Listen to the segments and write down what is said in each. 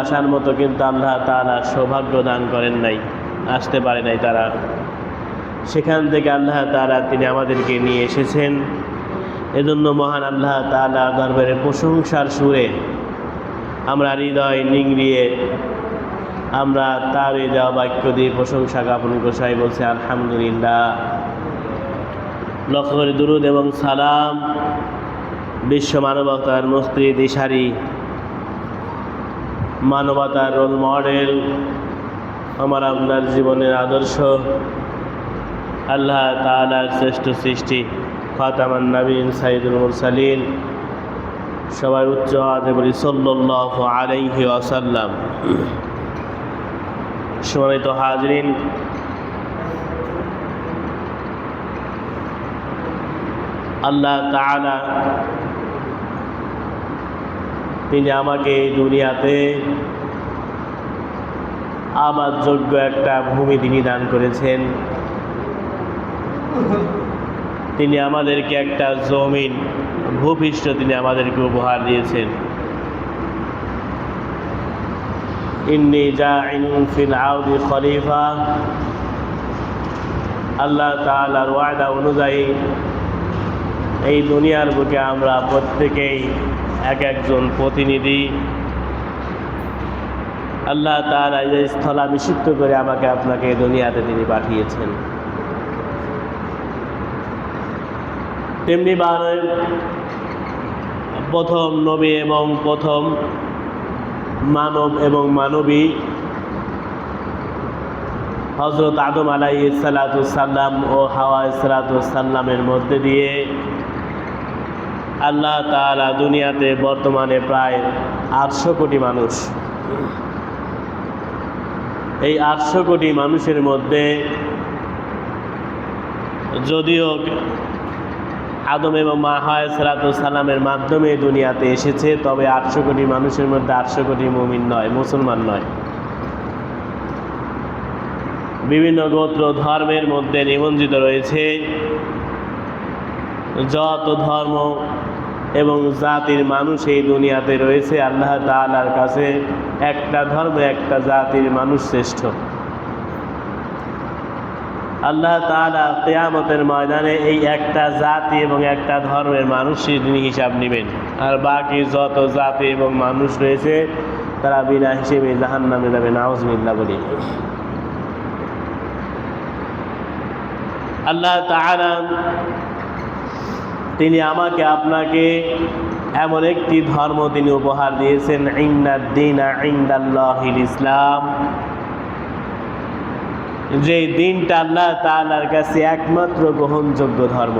আসার মতো, কিন্তু আল্লাহ তাআলা সৌভাগ্য দান করেন নাই, আসতে পারে নাই তারা। সেখান থেকে আল্লাহ তাআলা তিনি আমাদেরকে নিয়ে এসেছেন। এজন্য মহান আল্লাহ তাআলা দরবারে প্রশংসার সুরে আমরা হৃদয় নিংড়িয়ে আমরা তার দেওয়া বাক্য দিয়ে প্রশংসা জ্ঞাপন গোসাই বলছে আলহামদুলিল্লাহ। লক্ষ করে দুরুদ এবং সালাম বিশ্ব মানবতার মুস্তি দিশারি, মানবতার রোল মডেল, আমার আপনার জীবনের আদর্শ, আল্লাহ তাআলার শ্রেষ্ঠ সৃষ্টি খাতামান নবীন সাইয়্যিদুল মুরসালিন, সবাই উচ্চ আওয়াজে বলি সাল্লাল্লাহু আলাইহি ওয়াসাল্লাম। সম্মানিত হাজরিন, আল্লাহ তাআলা তিনি আমাকে দুনিয়াতে আবাদযোগ্য একটা ভূমি তিনি দান করেছেন। তিনি আমাদেরকে একটা জমিন, ভূপৃষ্ঠ তিনি আমাদেরকে উপহার দিয়েছেন। ইন্নী জাইলুন ফিল আরদি খলিফা, আল্লাহ তাআলার ওয়াদা অনুযায়ী এই দুনিয়ার বুকে আমরা প্রত্যেকেই এক একজন প্রতিনিধি। আল্লাহ তাআলা এই স্থলাভিষিক্ত করে আমাকে আপনাকে দুনিয়াতে তিনি পাঠিয়েছেন। তেমনি প্রথম নবী এবং প্রথম মানব এবং মানবী হযরত আদম আলাইহিস সালাতু সাল্লাম ও হাওয়া সালাতু সাল্লামের মধ্যে দিয়ে আল্লাহ তাআলা দুনিয়াতে বর্তমানে প্রায় 800 কোটি মানুষ। এই 800 কোটি মানুষের মধ্যে যদিও আদম এবং মা হাওয়া সালাতু সাল্লামের মাধ্যমে দুনিয়াতে এসেছে, তবে 800 কোটি মানুষের মধ্যে 800 কোটি মুমিন নয়, মুসলমান নয়। বিভিন্ন গোত্র ধর্মের মধ্যে নিবন্ধিত রয়েছে। যত ধর্ম এবং জাতির মানুষ এই দুনিয়াতে রয়েছে, আল্লাহ তাআলার কাছে একটা ধর্ম, একটা জাতির মানুষ শ্রেষ্ঠ। আল্লাহ তাআলা কিয়ামতের ময়দানে এই একটা জাতি এবং একটা ধর্মের মানুষই তিনি হিসাব নেবেন, আর বাকি যত জাতি এবং মানুষ রয়েছে তারা বিনা হিসেবে জাহান্নামে যাবে। নাউযুবিল্লাহ বলি। আল্লাহ তাআলা তিনি আমাকে আপনাকে এমন একটি ধর্ম তিনি উপহার দিয়েছেন, ইন্নাদ-দীনা ইনদাল্লাহিল ইসলাম, যে দিনটা আল্লাহ তাআলার কাছে একমাত্র গ্রহণযোগ্য ধর্ম।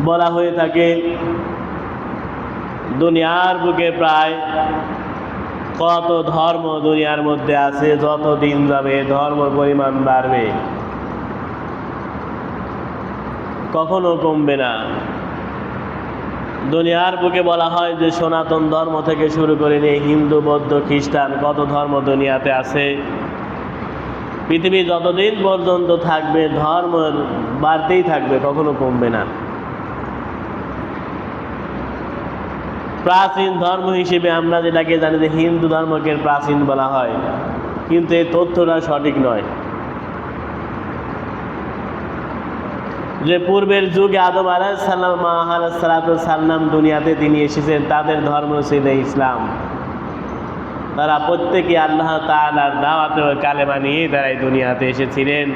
বলা হয়ে থাকে দুনিয়ার বুকে প্রায় কত ধর্ম দুনিয়ার মধ্যে আছে, যত দিন যাবে ধর্ম পরিমাণ বাড়বে, কখনো কমবে না। দুনিয়ার বুকে বলা হয় যে সনাতন ধর্ম থেকে শুরু করে নিয়ে হিন্দু, বৌদ্ধ, খ্রিস্টান কত ধর্ম দুনিয়াতে আছে। পৃথিবী যতদিন পর্যন্ত থাকবে ধর্ম বাড়তেই থাকবে, কখনো কমবে না। প্রাচীন ধর্ম হিসেবে আমরা যেটাকে জানি যে হিন্দু ধর্মকে প্রাচীন বলা হয়, কিন্তু এই তথ্যটা সঠিক নয়। যে পূর্বের যুগে আদম আলাইহিস সালাম, মা হাওয়া সালাতু সাল্লাম দুনিয়াতে তিনি এসেছেন, তাদের ধর্ম ছিল ইসলাম। তারা প্রত্যেকে আল্লাহ তাআলার দাওয়াতে ও কালেমা নিয়ে তারা এই দুনিয়াতে এসেছিলেন,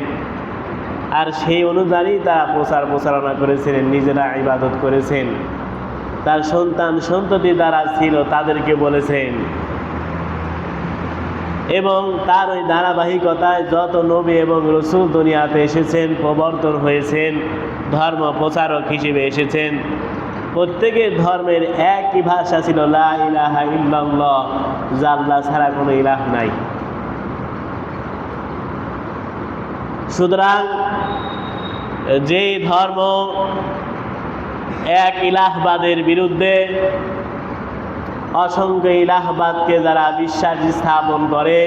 আর সেই অনুযায়ী তারা প্রচারণা করেছিলেন, নিজেরা ইবাদত করেছেন। তার সন্তান সন্ততি যারা ছিল তাদেরকে বলেছেন, এবং তার ওই ধারাবাহিকতায় যত নবী এবং রাসূল দুনিয়াতে এসেছেন, প্রবর্তন হয়েছেন, ধর্ম প্রচারক হিসেবে এসেছেন, প্রত্যেকের ধর্মের একই ভাষা ছিল লা ইলাহা ইল্লাল্লাহ, যা আল্লাহ ছাড়া কোনো ইলাহ নাই। সুতরাং যেই ধর্ম এক ইলাহবাদের বিরুদ্ধে, অসংখ্য ইলাহবাদকে যারা বিশ্বাস স্থাপন করে,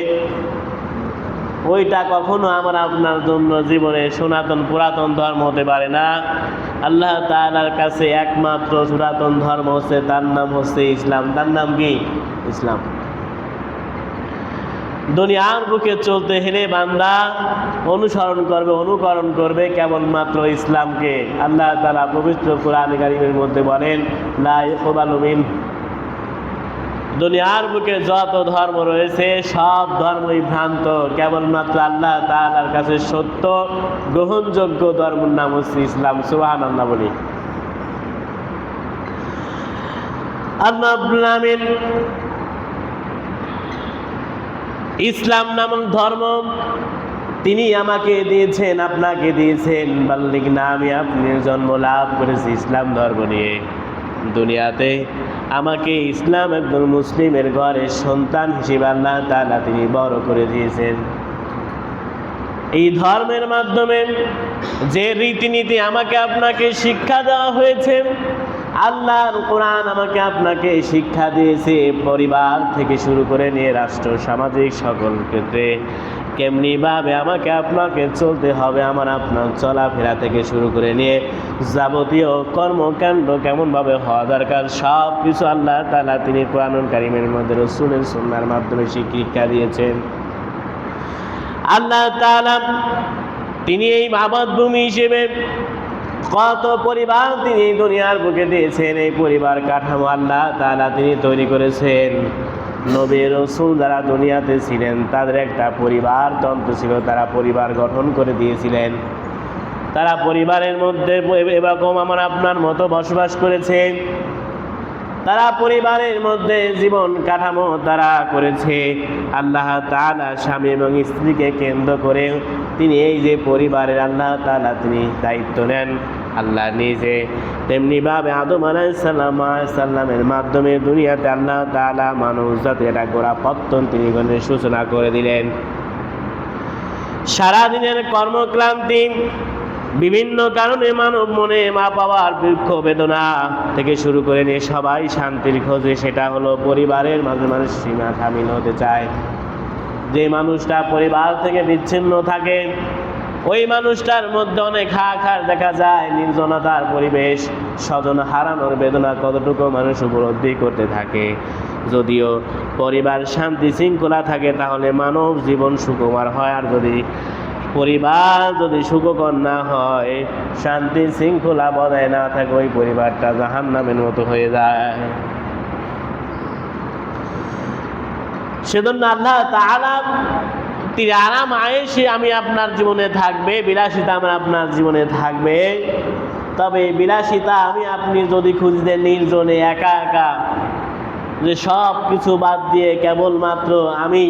ওইটা কখনো আমার আপনার জন্য জীবনে সনাতন পুরাতন ধর্ম হতে পারে না। আল্লাহ তাআলার কাছে একমাত্র সনাতন ধর্ম হচ্ছে, তার নাম হচ্ছে ইসলাম। তার নাম কি? ইসলাম। দুনিয়ার বুকে চলতে হেলে বান্দা অনুসরণ করবে, অনুকরণ করবে কেবলমাত্র ইসলামকে। আল্লাহ তাআলা পবিত্র কোরআন কারীমের মধ্যে বলেন, লা ইয়াকবালু মিন, দুনিয়ার বুকে যত ধর্ম রয়েছে সব ধর্মই ভ্রান্ত, কেবলমাত্র আল্লাহ তাআলার কাছে সত্য গ্রহণযোগ্য ধর্মের নাম হচ্ছে ইসলাম। সুবহানাল্লাহ বলি। আল্লাহ রাব্বুল আলামিন ইসলাম নামক ধর্ম তিনি আমাকে দিয়েছেন, আপনাকে দিয়েছেন। বাল্লিগ না, আমি আপনি জন্ম লাভ করেছি ইসলাম ধর্ম নিয়ে। দুনিয়াতে আমাকে ইসলাম একজন মুসলিমের ঘরের সন্তান হিসেবে আল্লাহ তাআলা তিনি বড় করে দিয়েছেন। এই ধর্মের মাধ্যমে যে রীতিনীতি আমাকে আপনাকে শিক্ষা দেওয়া হয়েছে, আল্লাহর কোরআন আমাকে আপনাকে শিক্ষা দিয়েছে, পরিবার থেকে শুরু করে নিয়ে রাষ্ট্র সামাজিক সকল ক্ষেত্রে কেমনিভাবে আমাকে আপনাকে চলতে হবে, আমার আপনার চলাফেরা থেকে শুরু করে নিয়ে যাবতীয় কর্মকাণ্ড কেমনভাবে হওয়া দরকার সব কিছু আল্লাহ তাআলা তিনি কোরআনুল কারীমের মধ্যে রাসূলের সুন্নাহর মাধ্যমে শিক্ষা দিয়েছেন। আল্লাহ তাআলা তিনি এই মাবুদ ভূমি হিসেবে কত পরিবার তিনি দুনিয়ার বুকে দিয়েছেন। এই পরিবার কাঠামো আল্লাহ তাআলা তিনি তৈরি করেছেন। নবী রাসূল যারা দুনিয়াতে ছিলেন তাদের একটা পরিবার তন্ত্র ছিল, তারা পরিবার গঠন করে দিয়েছিলেন। তারা পরিবারের মধ্যে এরকম আমার আপনার মতো বসবাস করেছে। তারা পরিবারের মধ্যে জীবন কাঠামো তারা করেছে। আল্লাহ তাআলা স্বামী এবং স্ত্রীকে কেন্দ্র করে তিনি এই যে পরিবারের আল্লাহ তাআলা তিনি দায়িত্ব নেন আল্লাহ নিজে, তেমনিভাবে আদম আলাইহিস সালামের মাধ্যমে দুনিয়াতে আল্লাহ তাআলা মানব জাতির একটা গোড়াপত্তন তিনি সূচনা করে দিলেন। সারাদিনের কর্মক্লান্তি, বিভিন্ন কারণে মানব মনে মা পাওয়ার দুঃখ বেদনা থেকে শুরু করে নিয়ে সবাই শান্তির খোঁজে, সেটা হলো পরিবারের মাঝে মানুষ সীমা সামিল হতে চায়। যে মানুষটা পরিবার থেকে বিচ্ছিন্ন থাকে ওই মানুষটার মধ্যে অনেক হাহাকার দেখা যায়, নির্জনতার পরিবেশ, স্বজন হারানোর বেদনা কতটুকু মানুষ উপলব্ধি করতে থাকে। যদিও পরিবার শান্তি শৃঙ্খলা থাকে তাহলে মানব জীবন সুকুমার হয়, আর যদি পরিবার যদি সুখকর না হয়, শান্তি শৃঙ্খলা বজায় না থাকে, ওই পরিবারটা জাহান্নামের মতো হয়ে যায়। সেজন্য আল্লাহ তাআলা তিনি আরাম আয়েশে আমি আপনার জীবনে থাকবে, বিলাসিতা আমার আপনার জীবনে থাকবে। তবে বিলাসিতা আমি আপনি যদি খুঁজতে নির্জনে একা একা, যে সব কিছু বাদ দিয়ে কেবলমাত্র আমি,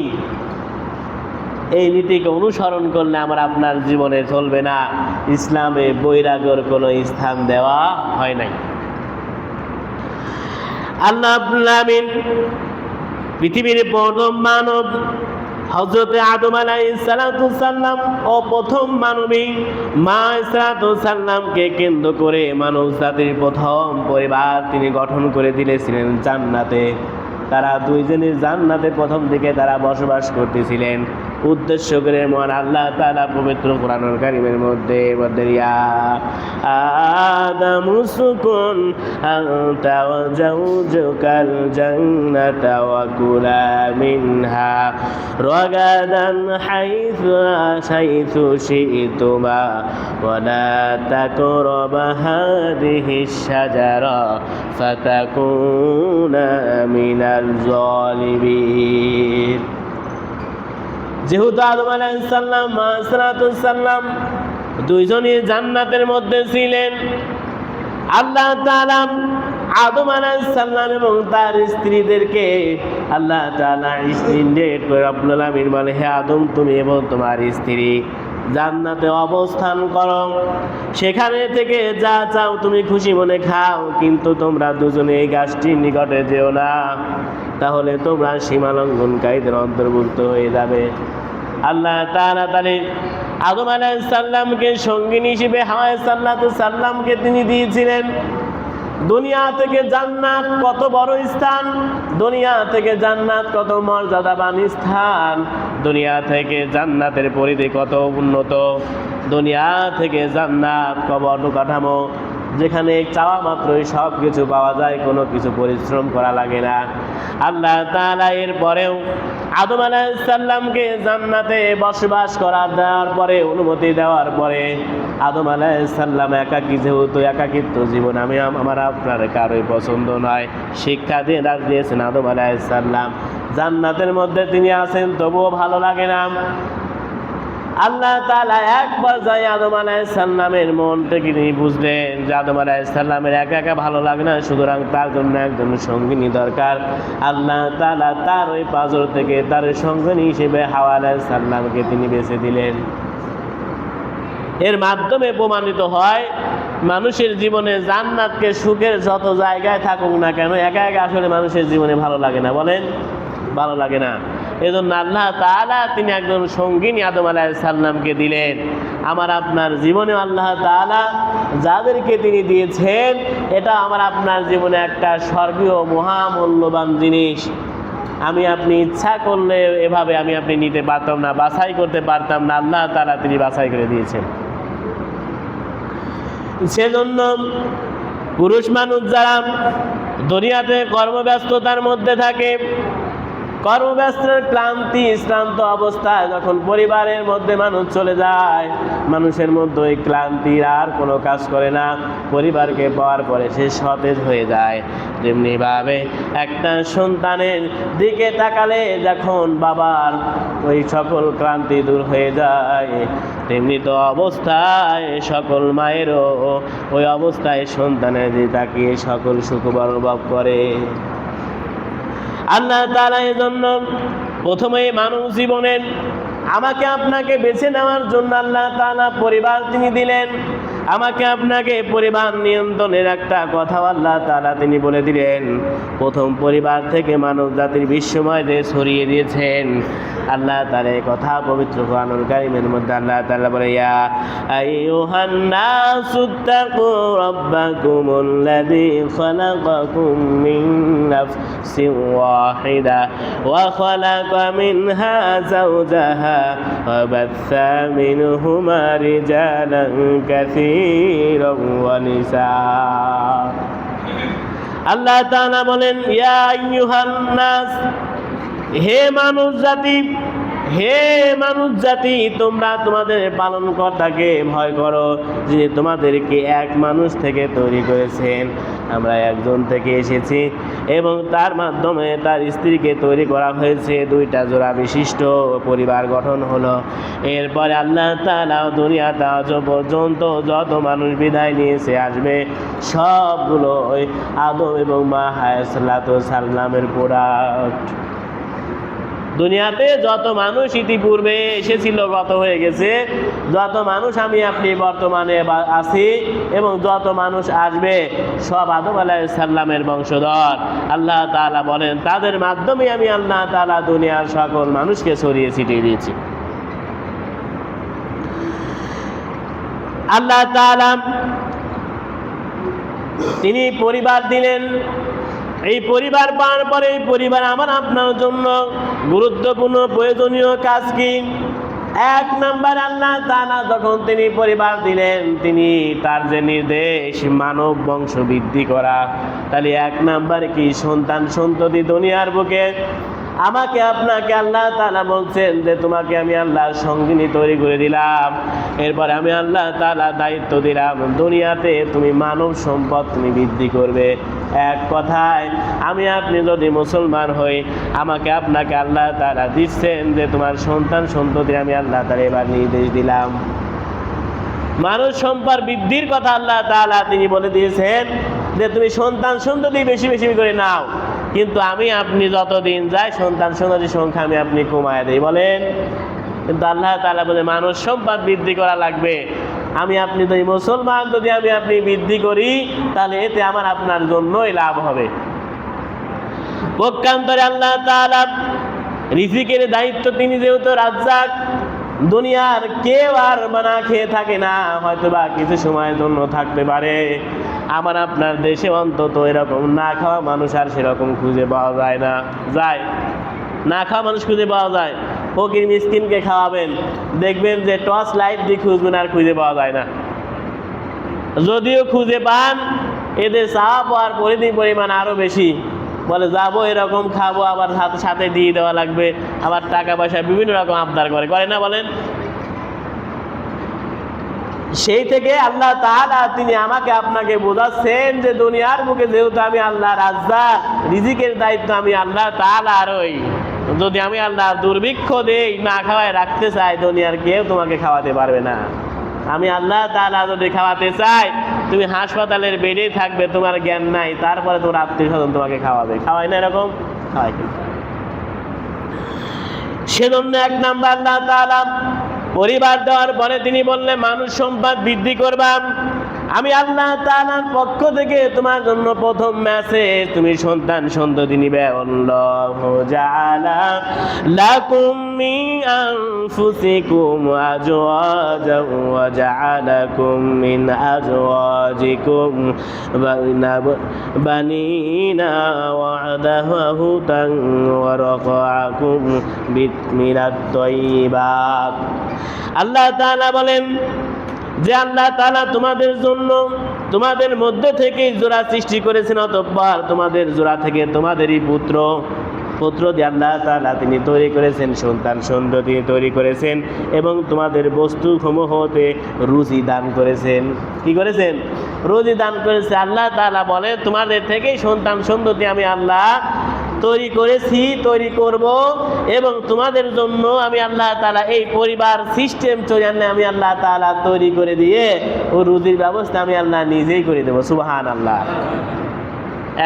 এই নীতিকে অনুসরণ করলে আমার আপনার জীবনে চলবে না। ইসলামে বৈরাগ্যের কোনো স্থান দেওয়া হয় নাই। আল্লাহ রাব্বুল আলামিন পৃথিবীর প্রথম মানব হযরত আদম আলাইহিস সালাম ও প্রথম মানবী মা সালামকে কেন্দ্র করে মানব জাতির প্রথম পরিবার তিনি গঠন করে দিয়েছিলেন জান্নাতে। তারা দুইজনের জান্নাতে প্রথম দিকে তারা বসবাস করতেছিলেন। উদ্দেশ্য করে মহান আল্লাহ তাআলা পবিত্র কোরআনুল কারীমের মধ্যে ইয়া আদম উসকুন আনতা ওয়া যাওজুকাল জান্নাতা ওয়া কুলা মিনহা রাগাদান হাইথু শি'তুমা ওয়া লা তাকরাবা হাযিহিশ শাজারা ফাতাকুনা মিনাল যালিমিন। যেহেতু আদম আলাইহিস সালাম দুইজনই জান্নাতের মধ্যে ছিলেন, আল্লাহ তাআলা আদম আলাইহিস সালাম এবং তার স্ত্রীদেরকে আল্লাহ তাআলা ইনভাইট করে রব্বুল আলামিন বলে, হে আদম তুমি এবং তোমার স্ত্রী জান্নাতে অবস্থান করো, সেখানে থেকে যা চাও তুমি খুশি মনে খাও, কিন্তু তোমরা দুজনে এই গাছটির নিকটে যেও না, তাহলে তোমরা সীমা লঙ্ঘনকারীদের অন্তর্ভুক্ত হয়ে যাবে। আল্লাহ তাআলা আদম আলাইহিস সালামকে সঙ্গিনী হিসেবে হাওয়া সাল্লাতু সাল্লামকে তিনি দিয়েছিলেন। দুনিয়া থেকে জান্নাত কত বড় স্থান, দুনিয়া থেকে জান্নাত কত মর্যাদাবান স্থান, দুনিয়া থেকে জান্নাতের পরিধি কত উন্নত, দুনিয়া থেকে জান্নাত কত অবকাঠামো, যেখানে চাওয়া মাত্রই সব কিছু পাওয়া যায়, কোনো কিছু পরিশ্রম করা লাগে না। আল্লাহ তাআলা এর পরেও আদম আলাইহিস সালামকে জান্নাতে বসবাস করার দেওয়ার পরে, অনুমতি দেওয়ার পরে, আদম আলাইহিস সালাম একাকী, যেহেতু একাকিত্ব জীবন আমি আমার আপনার কারোই পছন্দ নয়, শিক্ষা দিয়ে দিয়েছেন আদম আলাইহিস সালাম। জান্নাতের মধ্যে তিনি আছেন, তবুও ভালো লাগে না। আল্লাহ তাআলা এক পর্যায়ে আদম আলাইহিস সালামের মনটাকে তিনি বুঝলেন যে আদম আলাইহিস সালামের একা একা ভালো লাগে না, সুতরাং তার জন্য একজন সঙ্গিনী দরকার। আল্লাহ তাআলা তার ওই পাঁজর থেকে তার সঙ্গিনী হিসেবে হাওয়া আলাইহিস সালামকে তিনি বেছে দিলেন। এর মাধ্যমে প্রমাণিত হয় মানুষের জীবনে জান্নাতকে, সুখের যত জায়গায় থাকুক না কেন, একা একা আসলে মানুষের জীবনে ভালো লাগে না, বলেন ভালো লাগে না। এজন্য আল্লাহ তাআলা তিনি একজন সঙ্গিনী আদম আলাইহিস সালামকে দিলেন। আমার আপনার জীবনে আল্লাহ তাআলা যাদেরকে তিনি দিয়েছেন, এটা আমার আপনার জীবনে একটা স্বর্গীয় মহামূল্যবান জিনিস। আমি আপনি ইচ্ছা করলে এভাবে আমি আপনি নিতে পারতাম না, বাছাই করতে পারতাম না, আল্লাহ তাআলা তিনি বাছাই করে দিয়েছেন। সেজন্য পুরুষ মানুষ যারা দুনিয়াতে কর্মব্যস্ততার মধ্যে থাকে, কর্মব্যস্তের ক্লান্তি শ্রান্ত অবস্থায় যখন পরিবারের মধ্যে মানুষ চলে যায়, মানুষের মধ্যে ওই ক্লান্তির আর কোনো কাজ করে না, পরিবারকে পাওয়ার পরে সে সতেজ হয়ে যায়। যেমনিভাবে একটা সন্তানের দিকে তাকালে যখন বাবার ওই সকল ক্লান্তি দূর হয়ে যায়, তেমনি তো অবস্থায় সকল মায়েরও ওই অবস্থায় সন্তানের দিকে তাকিয়ে সকল সুখ অনুভব করে। আল্লাহ তাআলা এজন্য প্রথমে মানব জীবনের আমাকে আপনাকে বেছে নেওয়ার জন্য আল্লাহ তাআলা পরিবার তিনি দিলেন। আমাকে আপনাকে পরিবার নিয়ন্ত্রণের একটা কথা আল্লাহ তাআলা তিনি বলে দিলেন। প্রথম পরিবার থেকে মানব জাতির বিশ্বময় যে ছড়িয়ে দিয়েছেন আল্লাহ তাআলা এই কথা পবিত্র কোরআনুল কারীমের মধ্যে আল্লাহ তাআলা বলে, ইয়া আইয়ুহান নাসুত্তাকু রাব্বাকুমুল্লাযী খালাকাকুম মিন নাফসিন ওয়াহিদা ওয়া খালাকা মিনহা যাওজাহা ওয়া বাথা মিনহুমা রিজালান কাসীরান ওয়া নিসা। আল্লাহ তাআলা বলেন, ইয়া আইয়ুহান নাস, হে মানুষ জাতি, হে মানুষ জাতি, তোমরা তোমাদের পালনকর্তাকে ভয় করো, যিনি তোমাদেরকে এক মানুষ থেকে তৈরি করেছেন। আমরা একজন থেকে এসেছি এবং তার মাধ্যমে তার স্ত্রীকে তৈরি করা হয়েছে, দুইটা জোড়া বিশিষ্ট পরিবার গঠন হলো। এরপরে আল্লাহ তাআলা দুনিয়াতে আজ পর্যন্ত যত মানুষ বিদায় নিয়েছে আসবে, সবগুলো ওই আদম এবং মা হাওয়া আলাইহিস সালামের প্রোডাক্ট। দুনিয়াতে যত মানুষ ইতিপূর্বে এসেছিল, গত হয়ে গেছে, যত মানুষ আমি আপনি বর্তমানে আছি এবং যত মানুষ আসবে, সব আদম আলাইহিস সালামের বংশধর। আল্লাহ তাআলা বলেন, তাদের মাধ্যমে আমি আল্লাহ তাআলা দুনিয়ার সকল মানুষকে ছড়িয়ে ছিটিয়ে দিয়েছি। আল্লাহ তাআলা তিনি পরিবার দিলেন। এই পরিবার পাওয়ার পরে এই পরিবার আমার আপনার জন্য গুরুত্বপূর্ণ প্রয়োজনীয় কাজ কি? এক নাম্বার, আল্লাহ তাআলা যখন তিনি পরিবার দিলেন, তিনি তার যে নির্দেশ মানব বংশ বৃদ্ধি করা, তাহলে এক নাম্বার কি? সন্তান সন্ততি দুনিয়ার বুকে আমাকে আপনাকে আল্লাহ তাআলা বলছেন যে তোমাকে আমি আল্লাহর সঙ্গিনী তৈরি করে দিলাম। এরপরে আমি আল্লাহ তাআলা দায়িত্ব দিলাম, দুনিয়াতে তুমি মানব সম্পদ তুমি বৃদ্ধি করবে। এক কথায় আমি আপনি যদি মুসলমান হই, আমাকে আপনাকে আল্লাহ তাআলা দিচ্ছেন যে তোমার সন্তান সন্ততি আমি আল্লাহ তাআলা এবার নির্দেশ দিলাম। মানুষ সম্পদ বৃদ্ধির কথা আল্লাহ তাআলা তিনি বলে দিয়েছেন যে তুমি সন্তান সন্ততি বেশি বেশি করে নাও, কিন্তু আমি আপনি যতদিন যায় সন্তান সন্ততির সংখ্যা আমি আপনি কমায় দেই, বলেন। কিন্তু আল্লাহ তাআলা বলে মানুষ সম্পদ বৃদ্ধি করা লাগবে। আমি আপনি যদি মুসলমান যদি আমি আপনি বৃদ্ধি করি, তাহলে এতে আমার আপনার জন্যই লাভ হবে। পক্ষান্তরে আল্লাহ তাআলা রিজিকের দায়িত্ব তিনি যেহেতু রাজ্জাক, দুনিয়ার কেউ আর না খেয়ে থাকে না, হয়তো বা কিছু সময়ের জন্য থাকতে পারে। আমার আপনার দেশে অন্তত এরকম না খাওয়া মানুষ আর সেরকম খুঁজে পাওয়া যায় না। যায় না খাওয়া মানুষ খুঁজে পাওয়া যায়। ফকির মিসকিনকে খাওয়াবেন, দেখবেন যে টর্চ লাইট দিয়ে খুঁজবেন আর খুঁজে পাওয়া যায় না। যদিও খুঁজে পান, এদের চাপ আর পরিমাণ আরও বেশি। বলে যাবো এরকম খাবো, আবার সাথে সাথে দিয়ে দেওয়া লাগবে, আবার টাকা পয়সা বিভিন্ন রকম আবদার করে না বলেন? সেই থেকে আল্লাহ তাআলা তিনি আমাকে আপনাকে বোঝাচ্ছেন যে দুনিয়ার বুকে যেহেতু আমি আল্লাহ রাজ্জাক, রিজিকের দায়িত্ব আমি আল্লাহ তাআলারই। যদি আমি আল্লাহ দুর্ভিক্ষ দেই, না খাওয়ায় রাখতে চাই, দুনিয়ার কেউ তোমাকে খাওয়াতে পারবে না। আমি আল্লাহ তাআলা যদি খাওয়াতে চাই, তুমি হাসপাতালের বেডে থাকবে, তোমার জ্ঞান নাই, তারপরে তোমার আত্মীয় স্বজন তোমাকে খাওয়াবে। খাওয়াই না এরকম? খাওয়াই। সেজন্য এক নাম্বার আল্লাহ তাআলা পরিবার দেওয়ার পরে তিনি বললেন মানুষ সম্পদ বৃদ্ধি করবাম। আমি আল্লাহ তাআলার পক্ষ থেকে তোমার জন্য প্রথম মেসেজ, তুমি সন্তান সন্ততি নিবে। আল্লাহু জাআলা লাকুম মিন আনফুসিকুম আজওয়াজান ওয়া জাআলাকুম মিন আজওয়াজিকুম বানিনা ওয়া আদাহাহুতান ওয়া রাফাআকুম মিনাত তাইয়্যিবাত। আল্লাহ তাআলা বলেন যে আল্লাহ তাআলা তোমাদের জন্য তোমাদের মধ্যে থেকে জোড়া সৃষ্টি করেছেন, অতঃপর তোমাদের জোড়া থেকে তোমাদেরই পুত্র দিয়ে আল্লাহ তাআলা তিনি তৈরি করেছেন, সন্তান সন্ততি তৈরি করেছেন, এবং তোমাদের বস্তুসমূহ হতে রুজি দান করেছেন। কি করেছেন? রুজি দান করেছে। আল্লাহ তাআলা বলে তোমাদের থেকেই সন্তান সন্ততি আমি আল্লাহ তৈরি করেছি, তৈরি করব, এবং তোমাদের জন্য আমি আল্লাহ তাআলা এই পরিবার সিস্টেম আমি আল্লাহ তাআলা তৈরি করে দিয়ে ও রুজির ব্যবস্থা আমি আল্লাহ নিজেই করে দেবো। সুবহানাল্লাহ।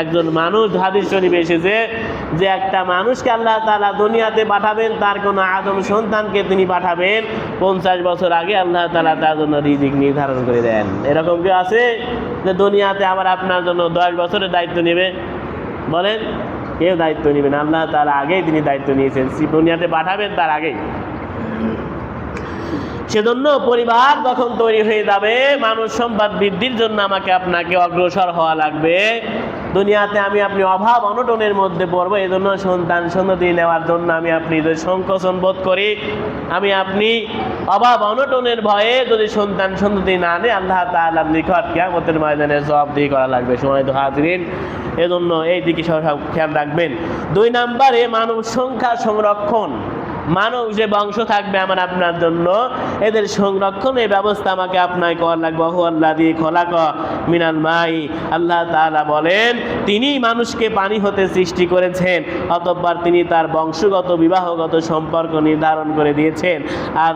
একজন মানুষ, হাদিস শরীফে এসেছে যে একটা মানুষকে আল্লাহ তাআলা দুনিয়াতে পাঠাবেন, তার কোনো আদম সন্তানকে তিনি পাঠাবেন 50 বছর আগে আল্লাহ তাআলা তার জন্য রিজিক নির্ধারণ করে দেন। এরকম কি আছে যে দুনিয়াতে আবার আপনার জন্য 10 বছরের দায়িত্ব নেবে? বলেন, কেউ দায়িত্ব নেবেন? আল্লাহ তাআলা আগেই তিনি দায়িত্ব নিয়েছেন, দুনিয়াতে পাঠাবেন তার আগেই। সেজন্য পরিবার যখন তৈরি হয়ে যাবে, মানুষ সম্পদ বৃদ্ধির জন্য আমাকে আপনাকে অগ্রসর হওয়া লাগবে। দুনিয়াতে আমি আপনি অভাব অনটনের মধ্যে পড়বো, এই জন্য সন্তান সন্ততি নেওয়ার জন্য আমি আপনি যদি সংকোচন বোধ করি, আমি আপনি অভাব অনটনের ভয়ে যদি সন্তান সন্ততি না নেই, আল্লাহ তাআলার নিকট কিয়ামতের ময়দানে জবাবদিহি করা লাগবে। সম্মানিত হাজিরিন, এজন্য এই দিকে সব খেয়াল রাখবেন। 2 নম্বরে মানব সংখ্যা সংরক্ষণ। মানব যে বংশ থাকবে আমার আপনার জন্য, এদের সংরক্ষণের ব্যবস্থা আমাকে আপনাকে করা লাগবে। হুয়াল্লাযী খলাকা মিনাল মাই, আল্লাহ তাআলা বলেন তিনি মানুষকে পানি হতে সৃষ্টি করেছেন, অতঃপর তিনি তার বংশগত বিবাহগত সম্পর্ক নির্ধারণ করে দিয়েছেন। আর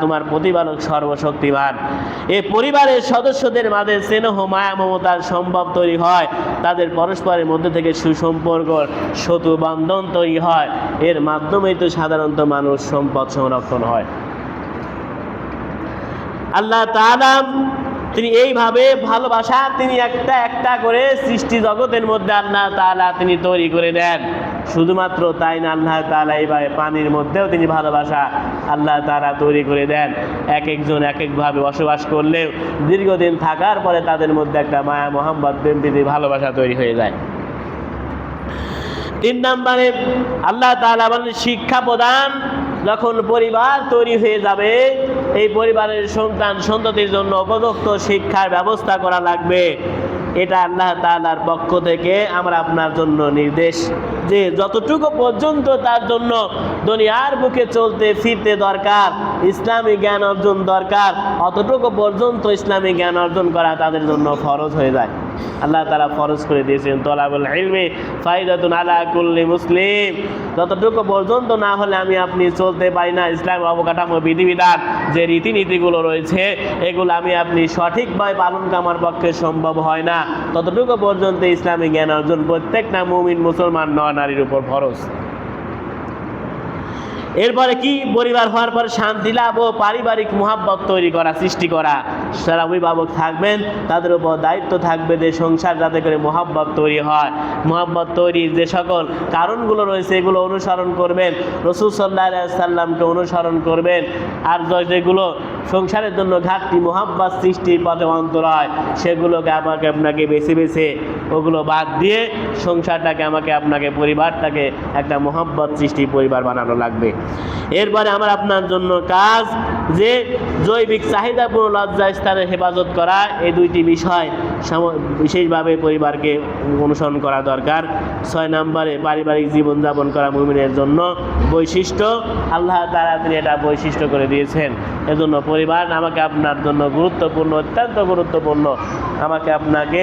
তোমার প্রতিপালক সর্বশক্তিমান। এই পরিবারের সদস্যদের মাঝে স্নেহ মায়া মমতার সম্ভব তৈরি হয়, তাদের পরস্পরের মধ্যে থেকে সুসম্পর্ক সেতু বন্ধন তৈরি হয়। এর মাধ্যমেই তো সাধারণত মানুষ সম্পদ সংরক্ষণ হয়। আল্লাহ তাআলা তিনি এইভাবে ভালোবাসা তিনি একটা একটা করে সৃষ্টি জগতের মধ্যে আল্লাহ তাআলা তিনি তৈরি করে দেন। শুধুমাত্র তাই না, আল্লাহ তাআলা এইভাবে পানির মধ্যেও তিনি ভালোবাসা আল্লাহ তাআলা তৈরি করে দেন। এক একজন এক একভাবে বসবাস করলেও দীর্ঘদিন থাকার পরে তাদের মধ্যে একটা মায়া মোহাম্মদ প্রেম প্রীতি ভালোবাসা তৈরি হয়ে যায়। 3 নম্বরে আল্লাহ তাআলা বলেন শিক্ষা প্রদান। যখন পরিবার তৈরি হয়ে যাবে, এই পরিবারের সন্তান সন্ততির জন্য উপযুক্ত শিক্ষার ব্যবস্থা করা লাগবে। এটা আল্লাহ তাআলার পক্ষ থেকে আমরা আপনার জন্য নির্দেশ, যে যতটুকু পর্যন্ত তার জন্য দুনিয়ার বুকে চলতে ফিরতে দরকার, ইসলামী জ্ঞান অর্জন দরকার, অতটুকু পর্যন্ত ইসলামী জ্ঞান অর্জন করা তাদের জন্য ফরজ হয়ে যায়। আল্লাহ তাআলা ফরজ করে দিয়েছেন তলাবুল ইলমি ফায়দাতুন আলা কুল্লি মুসলিম। যতটুকু পর্যন্ত না হলে আমি আপনি চলতে পারি না, ইসলামের অবকাঠামো বিধিবিধান যে রীতিনীতিগুলো রয়েছে এগুলো আমি আপনি সঠিকভাবে পালন আমার পক্ষে সম্ভব হয় না, ততটুকু পর্যন্ত ইসলামী জ্ঞান অর্জন প্রত্যেকটা মুমিন মুসলমান নর নারীর উপর ফরজ। এরপরে কি, পরিবার হওয়ার পর শান্তি লাভ ও পারিবারিক মহাব্বত তৈরি করা, সৃষ্টি করা। যারা অভিভাবক থাকবেন তাদের উপর দায়িত্ব থাকবে যে সংসার যাতে করে মহাব্বত তৈরি হয়। মহাব্বত তৈরির যে সকল কারণগুলো রয়েছে এগুলো অনুসরণ করবেন, রাসূল সাল্লাল্লাহু আলাইহি সাল্লামকে অনুসরণ করবেন। আর যেগুলো সংসারের জন্য ঘাটতি মহাব্বত সৃষ্টির পথে অন্তর হয় সেগুলোকে আমাকে আপনাকে বেছে বেছে ওগুলো বাদ দিয়ে সংসারটাকে আমাকে আপনাকে পরিবারটাকে একটা মহাব্বত সৃষ্টি পরিবার বানানো লাগবে। এরপরে আমার আপনার জন্য কাজ যে জৈবিক চাহিদাপূর্ণ লজ্জা স্থানের হেফাজত করা, এই দুইটি বিষয় বিশেষভাবে পরিবারকে অনুসরণ করা দরকার। 6 নম্বরে পারিবারিক জীবনযাপন করা মুমিনের জন্য বৈশিষ্ট্য, আল্লাহ তাআলা তিনি এটা বৈশিষ্ট্য করে দিয়েছেন। এজন্য পরিবার আমাকে আপনার জন্য গুরুত্বপূর্ণ, অত্যন্ত গুরুত্বপূর্ণ। আমাকে আপনাকে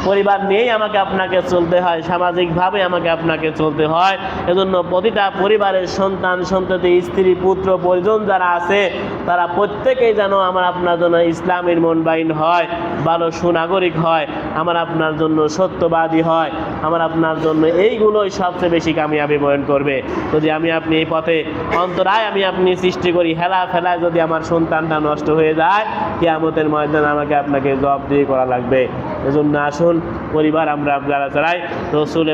পরিবার নিয়েই আমাকে আপনাকে চলতে হয়, সামাজিকভাবে আমাকে আপনাকে চলতে হয়। এজন্য প্রতিটা পরিবারের সন্তান সন্ততি স্ত্রী পুত্র পরিজন যারা আছে তারা প্রত্যেকেই যেন আমার আপনার জন্য ইসলামের মনবাইন হয়, ভালো সুনাগরিক হয়, আমার আপনার জন্য সত্যবাদী হয়, আমার আপনার জন্য এইগুলোই সবচেয়ে বেশি কামিয়াবি বয়ন করবে। যদি আমি আপনি এই পথে অন্তরায় আমি আপনি সৃষ্টি করি, হেলা ফেলায় যদি আমার সন্তানটা নষ্ট হয়ে যায়, কিয়ামতের ময়দানে আমাকে আপনাকে জবাবদিহি করা লাগবে। এজন্য আসুন পরিবার আমরা আপনারা চালাই রাসূল